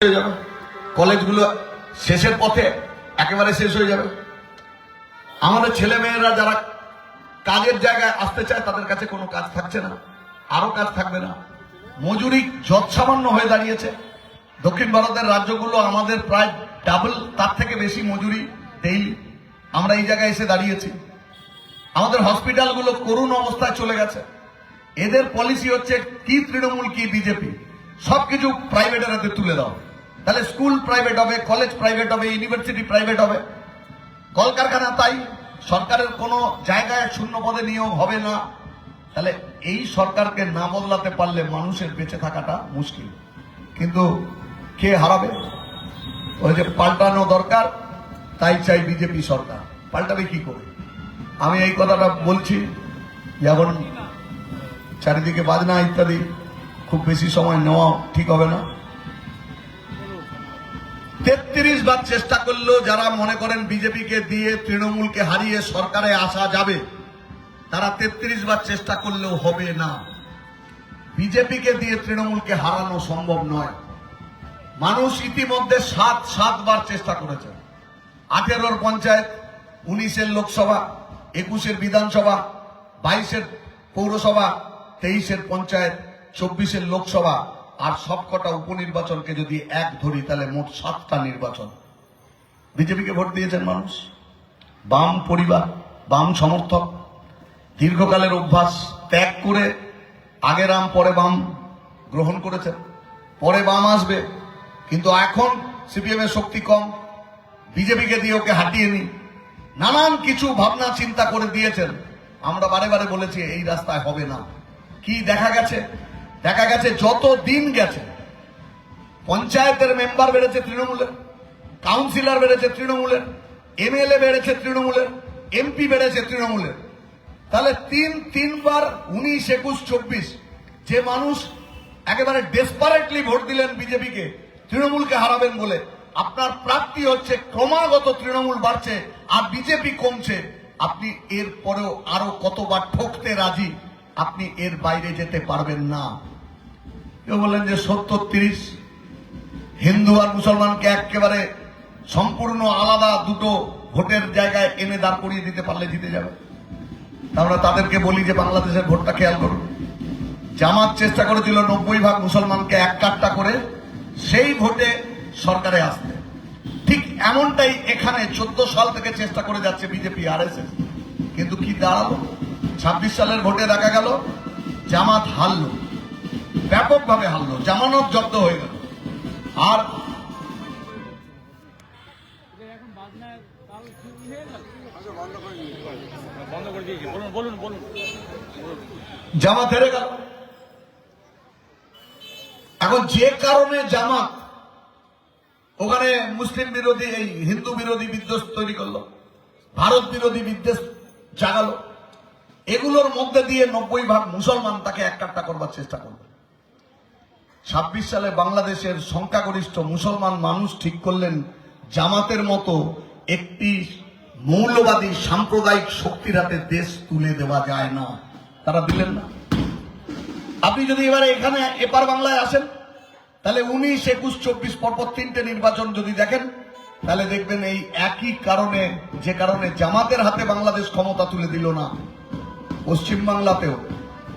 হয়ে যাবে, কলেজগুলো শেষের পথে একেবারে শেষ হয়ে যাবে। আমাদের ছেলে মেয়েরা যারা কাজের জায়গায় আসতে চায় তাদের কাছে কোনো কাজ থাকছে না, আরো কাজ থাকবে না। মজুরি যৎসামান্য হয়ে দাঁড়িয়েছে। দক্ষিণ ভারতের রাজ্যগুলো আমাদের প্রায় ডাবল, তার থেকে বেশি মজুরি ডেইলি। আমরা এই জায়গায় এসে দাঁড়িয়েছি। আমাদের হসপিটালগুলো করুণ অবস্থায় চলে গেছে। এদের পলিসি হচ্ছে কি তৃণমূল কি বিজেপি, সবকিছু প্রাইভেটের হাতে তুলে দাও। তাহলে স্কুল প্রাইভেট হবে, কলেজ প্রাইভেট হবে, ইউনিভার্সিটি প্রাইভেট হবে, কলকারখানা তাই। সরকারের কোনো জায়গায় শূন্য পদে নিয়োগ হবে না। তাহলে এই সরকারকে না বদলাতে পারলে মানুষের বেঁচে থাকাটা মুশকিল। কিন্তু কে হারাবে? ওই যে পাল্টানো দরকার, তাই চাই বিজেপি সরকার। পাল্টাবে কি করে? আমি এই কথাটা বলছি, যেমন চারিদিকে বাজনা ইত্যাদি, খুব বেশি সময় নেওয়া ঠিক হবে না। 33 বার চেষ্টা করলেও যারা মনে করেন বিজেপিকে দিয়ে তৃণমূলকে হারিয়ে সরকারে আসা যাবে, তারা 33 বার চেষ্টা করলেও হবে না। বিজেপিকে দিয়ে তৃণমূলকে হারানো সম্ভব নয়। মানুষ ইতিমধ্যে 7 বার চেষ্টা করেছে। 18 পঞ্চায়েত, 19 লোকসভা, 21 বিধানসভা, 22 পৌরসভা, 23 পঞ্চায়েত, 24 লোকসভা, আর সবকটা উপনির্বাচনকে যদি এক ধরি তাহলে মোট 7টা নির্বাচন বিজেপিকে ভোট দিয়েছেন মানুষ। বাম পরিবার, বাম সমর্থক, দীর্ঘকালের অভ্যাস ত্যাগ করে আগে রাম পরে বাম গ্রহণ করেছেন। পরে বাম আসবে, কিন্তু এখন সিপিএম এর শক্তি কম, বিজেপিকে দিয়ে ওকে হাঁটিয়ে নি, নানান কিছু ভাবনা চিন্তা করে দিয়েছেন। আমরা বারে বারে বলেছি এই রাস্তায় হবে না। কি দেখা গেছে? দেখা গেছে যত দিন গেছে পঞ্চায়েতের মেম্বার বেড়েছে তৃণমূলের, কাউন্সিলর বেড়েছে তৃণমূলের, এমএলএ বেড়েছে তৃণমূলের, এমপি বেড়েছে তৃণমূলের। তাহলে তিনবার 19, 21, 24 যে মানুষ একেবারে ডেসপারেটলি ভোট দিলেন বিজেপিকে তৃণমূলকে হারাবেন বলে, আপনার প্রাপ্তি হচ্ছে ক্রমাগত তৃণমূল বাড়ছে আর বিজেপি কমছে। আপনি এর পরেও আরো কতবার ঠকতে রাজি, আপনি এর বাইরে যেতে পারবেন না। কেউ বললেন যে 70-30, হিন্দু আর মুসলমানকে একেবারে সম্পূর্ণ আলাদা দুটো ভোটের জায়গায় এনে দাঁড় করিয়ে দিতে পারলে জিতে যাবে। আমরা তাদেরকে বলি যে বাংলাদেশের ভোটটা খেয়াল করুন। জামাত চেষ্টা করেছিল 90% মুসলমানকে এক কাট্টা করে সেই ভোটে সরকারে আসতে। ঠিক এমনটাই এখানে 14 সাল থেকে চেষ্টা করে যাচ্ছে বিজেপি আরএসএস। কিন্তু কি দাঁড়ালো? 26 সালের ভোটে দেখা গেল জামাত হারলো, ব্যাপকভাবে হারলো, জামানত জব্দ হয়ে গেল। আর জামাত হেরে গেল। এখন যে কারণে জামাত ওখানে মুসলিম বিরোধী, এই হিন্দু বিরোধী বিদ্বেষ তৈরি করলো, ভারত বিরোধী বিদ্বেষ জাগালো, এগুলোর মধ্যে দিয়ে 90% মুসলমান তাকে এককাট্টা করবার চেষ্টা করবে। 26 সালে বাংলাদেশের সংখ্যাগরিষ্ঠ মুসলমান মানুষ ঠিক করলেন জামাতের মতো একটি মৌলবাদী সাম্প্রদায়িক শক্তির হাতে দেশ তুলে দেওয়া যায় না। তারা দিলেন না। আপনি যদি এবারে এখানে এপার বাংলায় আসেন, তাহলে 19, 21, 24 পরপর 3টে নির্বাচন যদি দেখেন, তাহলে দেখবেন এই একই কারণে, যে কারণে জামাতের হাতে বাংলাদেশ ক্ষমতা তুলে দিল না, পশ্চিম বাংলাতেও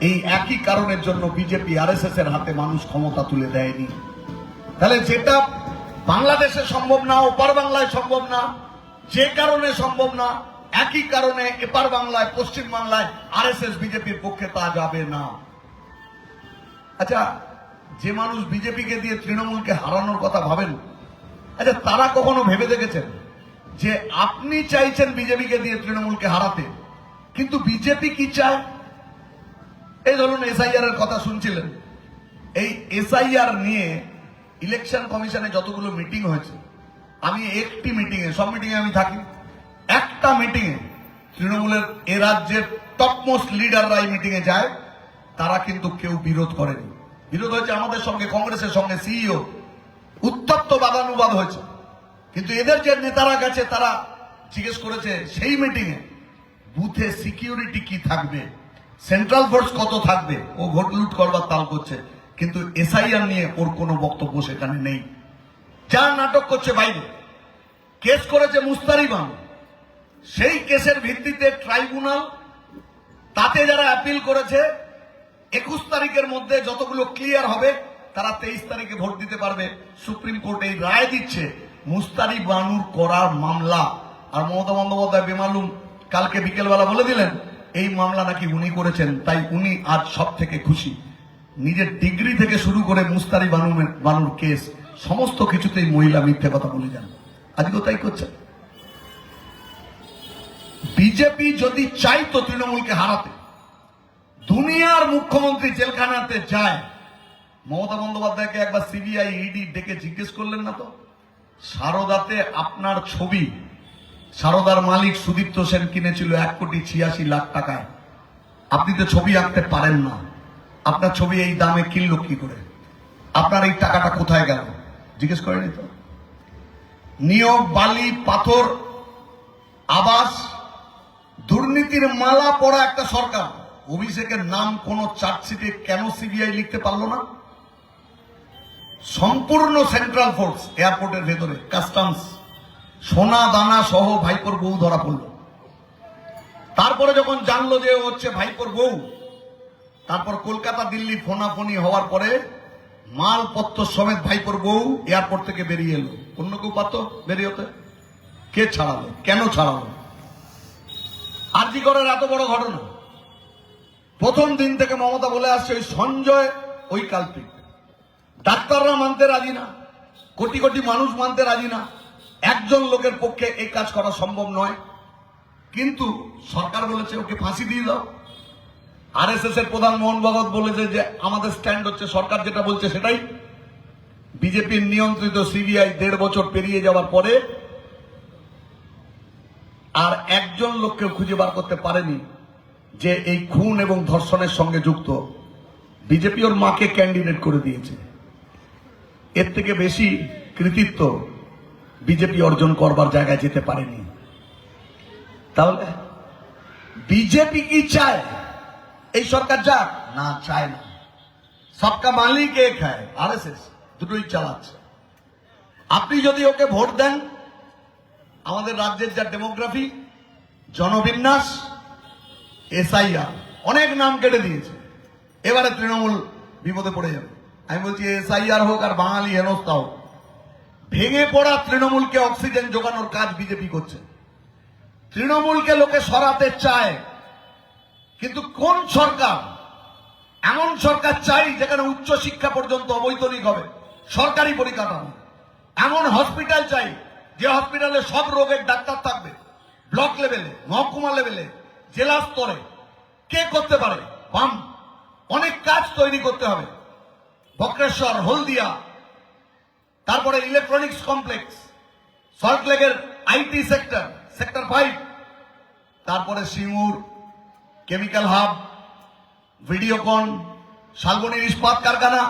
এই একই কারণের জন্য বিজেপি আরএসএস এর হাতে মানুষ ক্ষমতা তুলে দেয়নি। তাহলে যেটা বাংলাদেশে সম্ভব না, ওপার বাংলায় সম্ভব না, যে কারণে সম্ভব না, একই কারণে এপার বাংলায়, পশ্চিম বাংলায় আরএসএস বিজেপির পক্ষে তা যাবে না। আচ্ছা, যে মানুষ বিজেপিকে দিয়ে তৃণমূলকে হারানোর কথা ভাবেন, আচ্ছা তারা কখনো ভেবে দেখেছেন যে আপনি চাইছেন বিজেপিকে দিয়ে তৃণমূলকে হারাতে, কিন্তু বিজেপি কি চায়? এই ধরুন এসআইআর এর কথা শুনছিলেন। এই এসআইআর নিয়ে ইলেকশন কমিশনে যতগুলো মিটিং হয়েছে, আমি একটি মিটিংয়ে, সব মিটিংয়ে আমি থাকি, একটা মিটিংয়ে তৃণমূলের এ রাজ্যের টপমোস্ট লিডাররা এই মিটিংয়ে যায়, তারা কিন্তু কেউ বিরোধ করেনি। বিরোধ হয়েছে আমাদের সঙ্গে, কংগ্রেসের সঙ্গে, সিইও উত্তপ্ত বাদানুবাদ হয়েছে। কিন্তু এদের যে নেতারা গেছে তারা জিজ্ঞেস করেছে সেই মিটিংয়ে বুথে সিকিউরিটি কি থাকবে, সেন্ট্রাল ফোর্স কত থাকবে। ও ভোট লুট করবার তাল করছে, কিন্তু এসআইআর নিয়ে ওর কোনো বক্তব্য সেখানে নেই। যা নাটক করছে বাইরে, কেস করেছে মুস্তারি বানু, সেই কেসের ভিত্তিতে ট্রাইব্যুনাল তাতে যারা অ্যাপিল করেছে 21 তারিখের মধ্যে যতগুলো ক্লিয়ার হবে তারা 23 তারিখে ভোট দিতে পারবে। সুপ্রিম কোর্ট এই রায় দিচ্ছে মুস্তারি বানুর করার মামলা। আর মমতা বন্দ্যোপাধ্যায় বেমালুম কালকে বিকেলবেলা বলে দিলেন এই মামলা নাকি উনি করেছেন, তাই উনি আজ সব থেকে খুশি। নিজের ডিগ্রি থেকে শুরু করে মুস্তারি বানুর কেস সমস্ত কিছুতেই মহিলা মিথ্যে কথা বলে যান, আজকেও তাই করছে। বিজেপি যদি চাইতো তৃণমূলকে হারাতে, দুনিয়ার মুখ্যমন্ত্রী জেলখানাতে যায়, মমতা বন্দ্যোপাধ্যায়কে একবার সিবিআই ইডি ডেকে জিজ্ঞেস করলেন না তো, সারদাতে আপনার ছবি, সারদার মালিক সুদীপ্ত সেন কিনেছিল 1,86,00,000 টাকায়, আপনি তো ছবি আঁকতে পারেন না, আপনার ছবি এই দামে কিনলো কি করে, আপনার এই টাকাটা কোথায় গেল, জিজ্ঞেস করেনি তো? নিয়োগ, বালি, পাথর, আবাস, দুর্নীতির মালা পড়া একটা সরকার, অভিষেকের নাম কোন চার্জশিটে কেন সিবিআই লিখতে পারলো না? সম্পূর্ণ সেন্ট্রাল ফোর্স এয়ারপোর্টের ভেতরে, কাস্টমস, সোনা দানা সহ ভাইপোর বউ ধরা পড়ল। তারপরে যখন জানলো যে হচ্ছে ভাইপোর বউ, তারপর কলকাতা দিল্লি ফোনাফোনি হওয়ার পরে মালপত্র সমেত ভাইপোর বউ এয়ারপোর্ট থেকে বেরিয়ে এলো। অন্য কেউ পারত বেরিয়ে হতে? কে ছাড়ালো? কেন ছাড়ালো? আরজি করের এত বড় ঘটনা, প্রথম দিন থেকে মমতা বলে আসছে ওই সঞ্জয় ওই কালপিট। ডাক্তাররা মানতে রাজি না, কোটি কোটি মানুষ মানতে রাজি না, একজন লোকের পক্ষে এই কাজ করা সম্ভব নয়, কিন্তু সরকার বলেছে ওকে ফাঁসি দিয়ে দাও। আরএসএস এর প্রধান মোহন ভাগবত বলেছে যে আমাদের স্ট্যান্ড হচ্ছে সরকার যেটা বলছে সেটাই। বিজেপির নিয়ন্ত্রিত সিবিআই 1.5 বছর পেরিয়ে যাওয়ার পরে আর একজন লোককে খুঁজে বার করতে পারেনি যে এই খুন এবং ধর্ষণের সঙ্গে যুক্ত। বিজেপি ওর মাকে ক্যান্ডিডেট করে দিয়েছে। এর থেকে বেশি কৃতিত্ব বিজেপি অর্জন করবার জায়গায় যেতে পারেনি। তাহলে বিজেপি কি চায় এই সরকার যাক? না, চায় না। সবকা মালিক এক হয়, আরএসএস দুটোই চালাচ্ছে। আপনি যদি ওকে ভোট দেন, আমাদের রাজ্যের যা ডেমোগ্রাফি, জনবিন্যাস, এসআইআর, অনেক নাম কেটে দিয়েছে, এবারে তৃণমূল বিপদে পড়ে যাবে। আমি বলছি এসআইআর হোক আর বাঙালি হেনস্থা হোক, ভেঙে পড়া তৃণমূলকে অক্সিজেন যোগানোর কাজ বিজেপি করছে। তৃণমূলকে লোকে সরাতে চায়, কিন্তু কোন সরকার? এমন সরকার চাই যেখানে উচ্চ শিক্ষা পর্যন্ত অবৈতনিক হবে, সরকারি পরিকাঠামো। এমন হসপিটাল চাই যে হসপিটালে সব রোগের ডাক্তার থাকবে, ব্লক লেভেলে, মহকুমা লেভেলে, জেলা স্তরে। কে করতে পারে? বাম। অনেক কাজ তৈরি করতে হবে, বক্রেশ্বর, হলদিয়া, তারপরে ইলেকট্রনিক্স কমপ্লেক্স, সল্টলেকের আইটি সেক্টর, সেক্টর 5, তারপরে সিঙ্গুর কেমিক্যাল হাব, ভিডিওকন, শালবনির ইস্পাত কারখানা।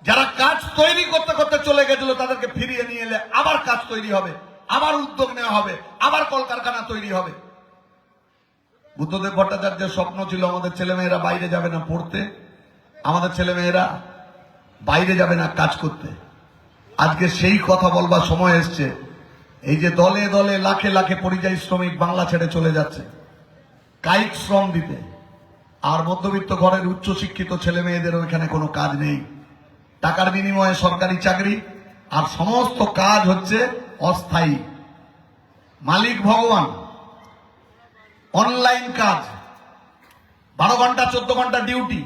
যারা কাজ তৈরি করতে করতে চলে গেছিল তাদেরকে ফিরিয়ে নিয়ে এলে আবার কাজ তৈরি হবে, আবার উদ্যোগ নেওয়া হবে, আবার কলকারখানা তৈরি হবে। বুদ্ধদেব ভট্টাচার্যের স্বপ্ন ছিল আমাদের ছেলেমেয়েরা বাইরে যাবে না পড়তে, আমাদের ছেলেমেয়েরা বাইরে যাবে না কাজ করতে। আজকে সেই কথা বলবার সময় এসছে। এই যে দলে দলে লাখে লাখে পরিযায়ী শ্রমিক বাংলা ছেড়ে চলে যাচ্ছে কায়িক শ্রম দিতে, আর মধ্যবিত্ত ঘরের উচ্চ শিক্ষিত ছেলে মেয়েদেরও এখানে কোনো কাজ নেই। টাকার বিনিময়ে সরকারি চাকরি, আর সমস্ত কাজ হচ্ছে অস্থায়ী। মালিক ভগবান। অনলাইন কাজ, 12 ঘন্টা 14 ঘন্টা ডিউটি,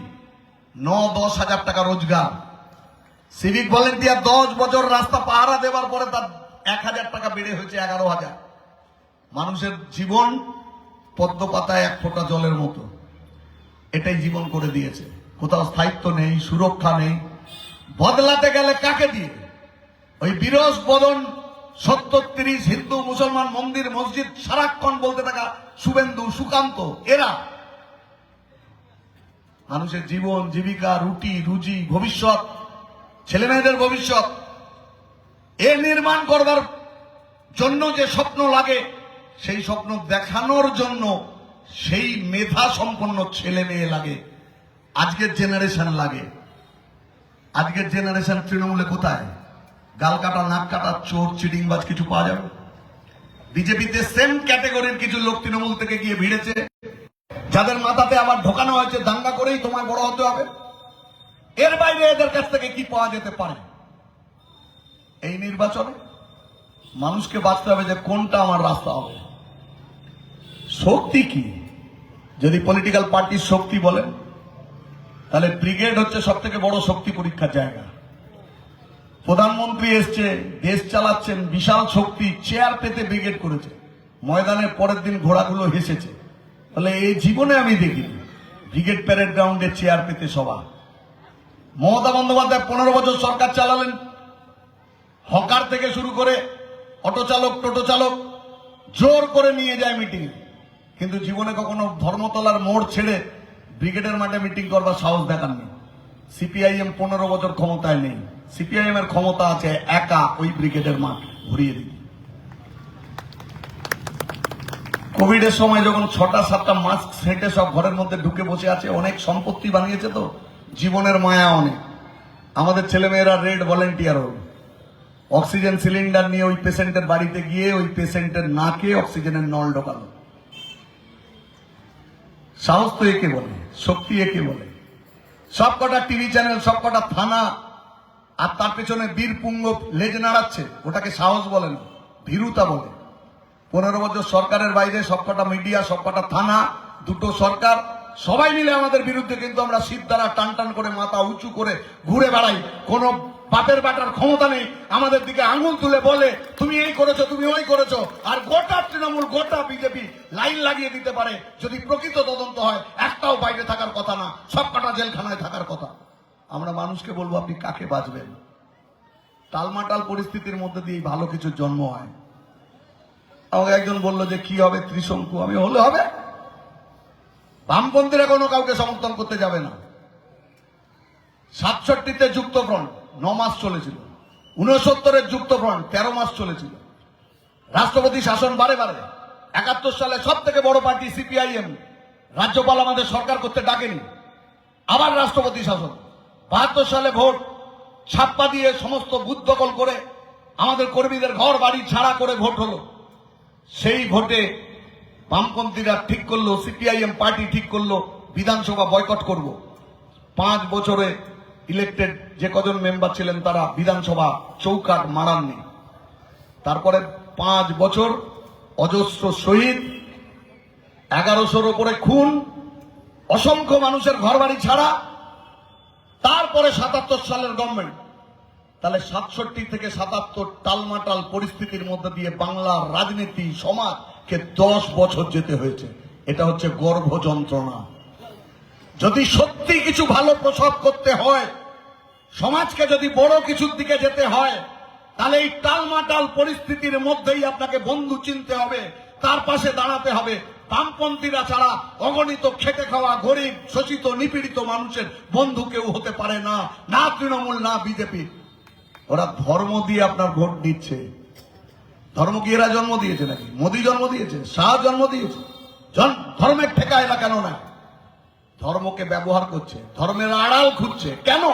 9-10 হাজার টাকা রোজগার। সিভিক ভলেন্টিয়ার 10 বছর রাস্তা পাহারা দেওয়ার পরে তার 1,000 টাকা বেড়ে হয়েছে 11,000। মানুষের জীবন পদ্ম পাতায় 1 ফোঁটা জলের মতো, এটাই জীবন করে দিয়েছে। কোথাও স্থায়িত্ব নেই, সুরক্ষা নেই। বদলাতে গেলে কাকে দিয়ে? ওই বিরস বদন 70-30 হিন্দু মুসলমান মন্দির মসজিদ সারাক্ষণ বলতে থাকা শুভেন্দু, সুকান্ত, এরা মানুষের জীবন, জীবিকা, রুটি রুজি, ভবিষ্যৎ, ছেলে মেয়েদের ভবিষ্যৎ এ নির্মাণ করবার জন্য যে স্বপ্ন লাগে, সেই স্বপ্ন দেখানোর জন্য সেই মেধা সম্পন্ন ছেলে মেয়ে লাগে। আজকের জেনারেশন লাগে। আজকের জেনারেশন তৃণমূলে কোথায়? গাল কাটা নাক কাটা চোর চিটিংবাজ কিছু পাওয়া যাবে? বিজেপিতে সেম ক্যাটেগরির কিছু লোক তৃণমূল থেকে গিয়ে ভিড়েছে, যাদের মাথাতে আবার ঢোকানো হয়েছে দাঙ্গা করেই তোমায় বড় হতে হবে। এর বাইরে এদের কাছ থেকে কি পাওয়া যেতে পারে? এই নির্বাচনে মানুষকে বাঁচতে হবে যে কোনটা আমার রাস্তা হবে। শক্তি কি? যদি পলিটিক্যাল পার্টির শক্তি বলেন, তাহলে ব্রিগেড হচ্ছে সব থেকে বড় শক্তি পরীক্ষার জায়গা। প্রধানমন্ত্রী এসছে, দেশ চালাচ্ছেন, বিশাল শক্তি, চেয়ার পেতে ব্রিগেড করেছে, ময়দানের পরের দিন ঘোড়াগুলো হেসেছে। তাহলে এই জীবনে আমি দেখিনি ব্রিগেড প্যারেড গ্রাউন্ডে চেয়ার পেতে সভা। মমতা বন্দ্যোপাধ্যায় 15 বছর সরকার চালালেন, হকার থেকে শুরু করে অটো চালক, টোটো চালক জোর করে নিয়ে যায় মিটিং, কিন্তু জীবনে কখনো ধর্মতলার মোড় ছেড়ে ব্রিগেডের মাঠে মিটিং করবার সাহস দেখাননি। সিপিআইএম 15 বছর ক্ষমতায় নেই, সিপিআইএম এর ক্ষমতা আছে একা ওই ব্রিগেডের মাঠ ঘুরিয়ে দিতে। কোভিডের সময় যখন 6টা-7টা মাস্ক সেটে সব ঘরের মধ্যে ঢুকে বসে আছে, অনেক সম্পত্তি বানিয়েছে, তো জীবনের মায়া অনেক। আমাদের ছেলেমেয়েরা রেড ভলেন্টিয়ার হল, অক্সিজেন সিলিন্ডার নিয়ে ওই পেশেন্টের বাড়িতে গিয়ে ওই পেশেন্টের নাকে অক্সিজেনের নল ঢোকালো। সাহস তো একে বলে, শক্তি একে বলে। সবকটা টিভি চ্যানেল, সবকটা থানা, আর তার পেছনে বীরপুঙ্গ লেজ নাড়াচ্ছে, ওটাকে সাহস বলে না, ভীরুতা বলে। 15 বছর সরকারের বাইরে সবকটা মিডিয়া, সবকটা থানা, দুটো সরকার সবাই মিলে আমাদের বিরুদ্ধে, কিন্তু আমরা শীত দ্বারা টান টান করে মাথা উঁচু করে ঘুরে বেড়াই। কোন বাপের বাটার ক্ষমতা নেই আমাদের দিকে আঙুল তুলে বলে তুমি এই করেছো, তুমি ওই করেছো। আর গোটা তৃণমূল, গোটা বিজেপি লাইন লাগিয়ে দিতে পারে যদি প্রকৃত তদন্ত হয়। একটাও বাইরে থাকার কথা না, সবকটা জেলখানায় থাকার কথা। আমরা মানুষকে বলবো আপনি কাকে বাঁচবেন? টালমাটাল পরিস্থিতির মধ্যে দিয়ে ভালো কিছু জন্ম হয়। আমাকে একজন বললো যে কি হবে ত্রিশঙ্কু, আমি হলে হবে। বামপন্থীরা কোনো কাউকে সমর্থন করতে যাবে না। 67-তে যুক্তফ্রন্ট 9 মাস চলেছিল, 69-এর যুক্তফ্রন্ট 13 মাস চলেছিল। রাষ্ট্রপতি শাসন বারে বারে। 71 সালে সব থেকে বড় পার্টি সিপিআইএম, রাজ্যপাল আমাদের সরকার করতে ডাকেনি, আবার রাষ্ট্রপতি শাসন। 72 সালে ভোট ছাপ্পা দিয়ে সমস্ত বুথ দখল করে আমাদের কর্মীদের ঘর বাড়ি ছাড়া করে ভোট হলো। সেই ভোটে বামপন্থীরা ঠিক করলো, সিপিআইএম পার্টি ঠিক করলো বিধানসভা বয়কট করব। 5 বছরে ইলেক্টেড যে কজন মেম্বার ছিলেন তারা বিধানসভা চৌকাঠ মারাননি। তারপরে 5 বছর অজস্র শহীদ, 1100-র উপরে খুন, অসংখ্য মানুষের ঘর বাড়ি ছাড়া। তারপরে 77 সালের গভর্নমেন্ট। তাহলে 67 থেকে 77 টালমাটাল পরিস্থিতির মধ্যে দিয়ে বাংলার রাজনীতি সমাজকে 10 বছর যেতে হয়েছে। এটা হচ্ছে গর্ভ যন্ত্রণা। যদি সত্যি কিছু ভালো প্রসব করতে হয়, সমাজকে যদি বড় কিছুর দিকে যেতে হয়, তাহলে এই টালমাটাল পরিস্থিতির মধ্যেই আপনাকে বন্ধু চিনতে হবে, তার পাশে দাঁড়াতে হবে। বামপন্থীরা ছাড়া অগণিত খেটে খাওয়া গরিব শোষিত নিপীড়িত মানুষের বন্ধু কেউ হতে পারে না, না তৃণমূল না বিজেপি। ওরা ধর্ম দিয়ে আপনার ভোট দিচ্ছে। ধর্ম কি এরা জন্ম দিয়েছে নাকি? মোদী জন্ম দিয়েছে, শাহ জন্ম দিয়েছে? ধর্মের ঠেকা এরা কেন না? ধর্মকে ব্যবহার করছে, ধর্মের আড়াল খুঁজছে। কেন?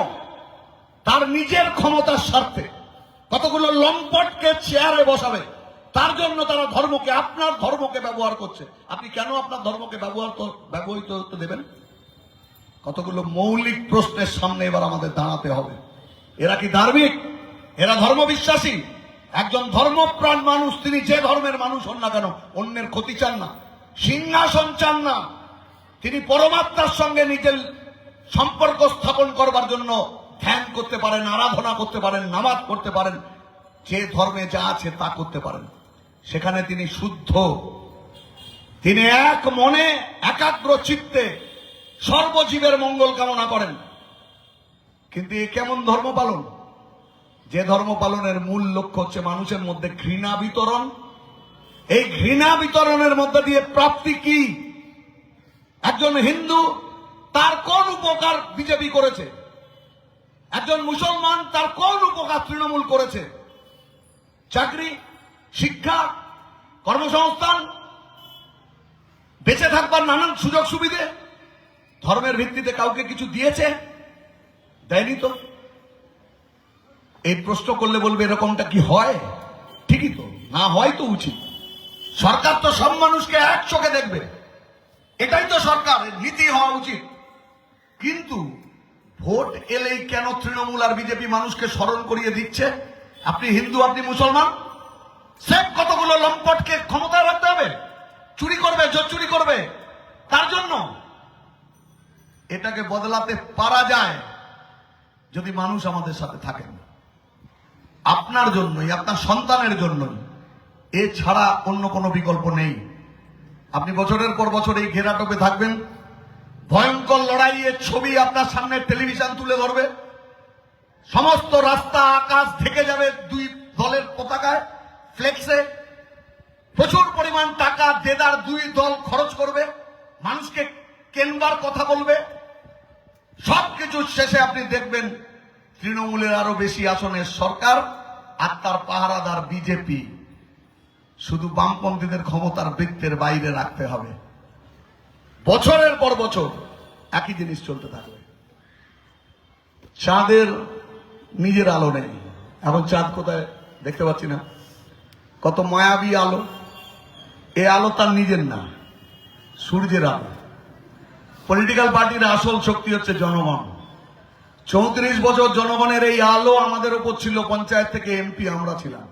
তার নিজের ক্ষমতার স্বার্থে কতগুলো লম্পটকে চেয়ারে বসাবে, তার জন্য তারা ধর্মকে, আপনার ধর্মকে ব্যবহার করছে। আপনি কেন আপনার ধর্মকে ব্যবহৃত হতে দেবেন? কতগুলো মৌলিক প্রশ্নের সামনে এবার আমাদের দাঁড়াতে হবে। এরা কি ধার্মিক? এরা ধর্ম বিশ্বাসী? একজন ধর্মপ্রাণ মানুষ, তিনি যে ধর্মের মানুষ হন না কেন, অন্যের ক্ষতি চান না, সিংহাসন চান না। তিনি পরমাত্মার সঙ্গে নিজের সম্পর্ক স্থাপন করবার জন্য ধ্যান করতে পারেন, আরাধনা করতে পারেন, নামাজ পড়তে পারেন, যে ধর্মে যা আছে তা করতে পারেন। সেখানে তিনি শুদ্ধ, তিনি এক মনে একাগ্র চিত্তে সর্বজীবের মঙ্গল কামনা করেন। কিন্তু এ কেমন ধর্ম পালন? যে ধর্ম পালনের মূল লক্ষ্য হচ্ছে মানুষের মধ্যে ঘৃণা বিতরণ। এই ঘৃণা বিতরণের মধ্যে দিয়ে প্রাপ্তি কি? একজন হিন্দু, তার কোন উপকার বিজেপি করেছে? একজন মুসলমান, তার কোন উপকার তৃণমূল করেছে? চাকরি, শিক্ষা, কর্মসংস্থান, বেঁচে থাকবার নানান সুযোগ সুবিধে ধর্মের ভিত্তিতে কাউকে কিছু দিয়েছে? দেয়নি তো। এই প্রশ্ন করলে বলবে এরকমটা কি হয়? ঠিকই তো, না হয় তো উচিত। সরকার তো সব মানুষকে এক চোখে দেখবে, এটাই তো সরকারের নীতি হওয়া উচিত। কিন্তু ভোট এলেই কেন তৃণমূল আর বিজেপি মানুষকে স্মরণ করিয়ে দিচ্ছে আপনি হিন্দু, আপনি মুসলমান? সব কতগুলো লম্পটকে ক্ষমতায় রাখতে হবে, চুরি করবে, জোর চুরি করবে, তার জন্য এটাকে বদলাতে পারা যায় যদি মানুষ আমাদের সাথে থাকেন, আপনার জন্যই, আপনার সন্তানের জন্যই, এছাড়া অন্য কোনো বিকল্প নেই। আপনি বছরের পর বছর এই ঘেরাটোপে থাকবেন, ভয়ঙ্কর লড়াইয়ের ছবি আপনার সামনে টেলিভিশন তুলে ধরবে, সমস্ত রাস্তা আকাশ ঢেকে যাবে দুই দলের পতাকায়, ফ্লেক্সে। প্রচুর পরিমাণ টাকা দেদার দুই দল খরচ করবে, মানুষকে কেনবার কথা বলবে। সবকিছু শেষে আপনি দেখবেন তৃণমূলের আরো বেশি আসনের সরকার আর তার পাহারাদার বিজেপি। শুধু বামপন্থীদের ক্ষমতার বৃত্তের বাইরে রাখতে হবে। বছরের পর বছর একই জিনিস চলতে থাকবে। চাঁদের নিজের আলো নেই, এখন চাঁদ কোথায় দেখতে পাচ্ছি না, কত মায়াবী আলো। এ আলো তার নিজের না, সূর্যের আলো। পলিটিক্যাল পার্টির আসল শক্তি হচ্ছে জনগণ। 34 বছর জনগণের এই আলো আমাদের উপর ছিল, পঞ্চায়েত থেকে এমপি আমরা ছিলাম।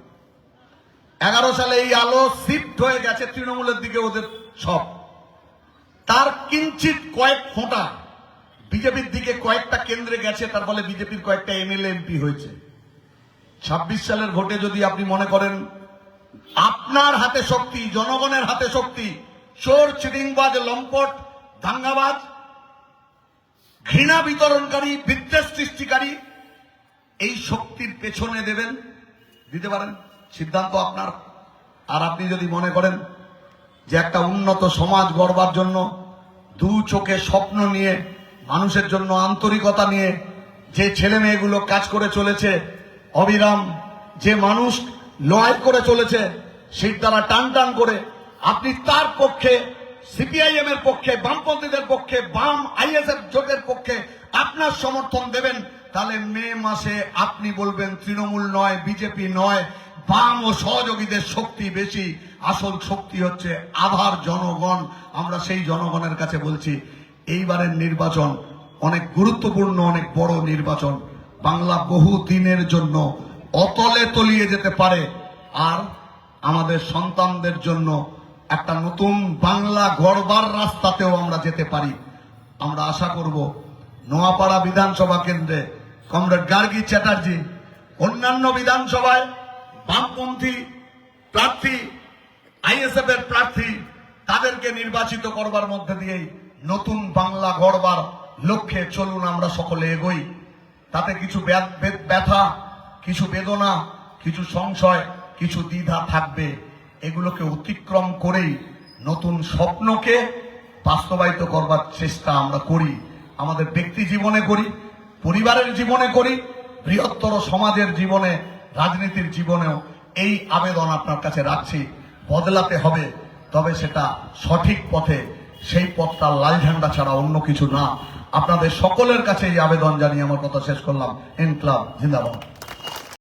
11 সালে এই আলো শিফট হয়ে গেছে তৃণমূলের দিকে, ওদের সব। তার কিঞ্চিত কয়েক ফোঁটা বিজেপির দিকে কয়েকটা কেন্দ্রে গেছে, তার ফলে বিজেপির কয়েকটা এমএলএ এমপি হয়েছে। 26 সালের ভোটে যদি আপনি মনে করেন আপনার হাতে শক্তি, জনগণের হাতে শক্তি, চোর, চিটিংবাজ, লম্পট, দাঙ্গাবাজ, ঘৃণা বিতরণকারী, বিদ্বেষ সৃষ্টিকারী, এই শক্তির পেছনে দেবেন, দিতে পারেন, সিদ্ধান্ত আপনার। আর আপনি যদি মনে করেন যে একটা উন্নত সমাজ গড়বার জন্য দু চোখে স্বপ্ন নিয়ে, মানুষের জন্য আন্তরিকতা নিয়ে যে ছেলে মেয়েগুলো কাজ করে চলেছে অবিরাম, যে মানুষ লড়াই করে চলেছে সেই দ্বারা টান টান করে, আপনি তার পক্ষে, সিপিআইএম এর পক্ষে, বামপন্থীদের পক্ষে, বাম আইএসএফ জোটের পক্ষে আপনার সমর্থন দেবেন, তাহলে মে মাসে আপনি বলবেন তৃণমূল নয়, বিজেপি নয়, বাম ও সহযোগীদের শক্তি বেশি, আসল শক্তি হচ্ছে আধার জনগণ। আমরা সেই জনগণের কাছে বলছি এইবারের নির্বাচন অনেক গুরুত্বপূর্ণ, অনেক বড় নির্বাচন। বাংলা বহু দিনের জন্য অতলে তলিয়ে যেতে পারে, আর আমাদের সন্তানদের জন্য একটা নতুন বাংলা গড়বার রাস্তাতেও আমরা যেতে পারি। আমরা আশা করব নোয়াপাড়া বিধানসভা কেন্দ্রে কমরেড গার্গী চ্যাটার্জি, অন্যান্য বিধানসভায় বামপন্থী প্রার্থী, আইএসএফ এর প্রার্থী, তাদেরকে নির্বাচিত করবার মধ্যে দিয়েই নতুন বাংলা গড়বার লক্ষ্যে চলুন আমরা সকলে এগোই। তাতে কিছু ব্যথা, কিছু বেদনা, কিছু সংশয়, কিছু দ্বিধা থাকবে। এগুলোকে অতিক্রম করেই নতুন স্বপ্নকে বাস্তবায়িত করবার চেষ্টা আমরা করি। আমাদের ব্যক্তি জীবনে করি, পরিবারের জীবনে করি, বৃহত্তর সমাজের জীবনে, রাজনীতির জীবনেও এই আবেদন আপনার কাছে রাখছি। বদলাতে হবে, তবে সেটা সঠিক পথে, সেই পথটা লাল ঝান্ডা ছাড়া অন্য কিছু না। আপনাদের সকলের কাছে এই আবেদন জানিয়ে আমার কথা শেষ করলাম। ইনকলাব জিন্দাবাদ।